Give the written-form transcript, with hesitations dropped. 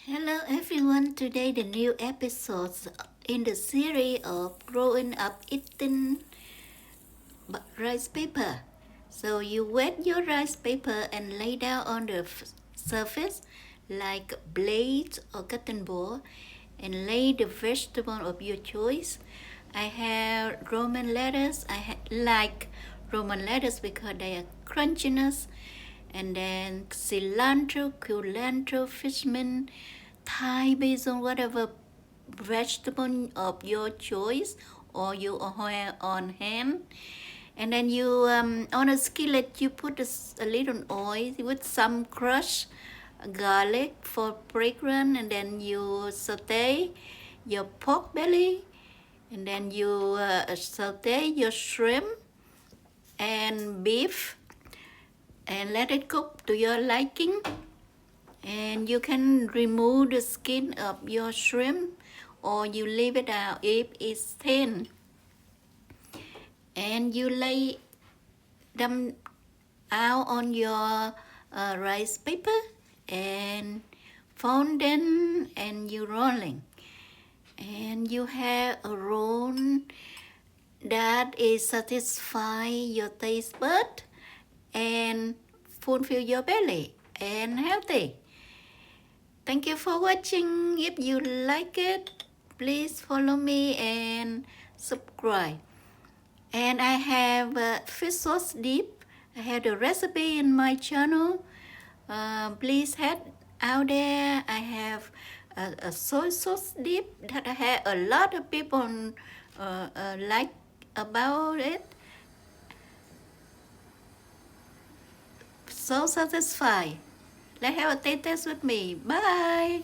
Hello everyone, today the new episodes in the series of growing up eating rice paper. So you wet your rice paper and lay down on the surface like blades or cutting board and lay the vegetable of your choice. I have Roman lettuce. I like Roman lettuce because they are crunchiness, and then cilantro, culantro, fishman, Thai basil, whatever vegetable of your choice or you have on hand. And then you on a skillet you put a little oil with some crushed garlic for fragrance, and then you saute your pork belly, and then you saute your shrimp and beef and let it cook to your liking. And you can remove the skin of your shrimp or you leave it out if it's thin. And you lay them out on your rice paper and fold them and you rolling. And you have a roll that is satisfy your taste bud and fulfill your belly and healthy. Thank you for watching. If you like it, please follow me and subscribe. And I have fish sauce dip. I have the recipe in my channel. Please head out there. I have a soy sauce dip that I have a lot of people like about it. So satisfied. Let's have a taste test with me. Bye.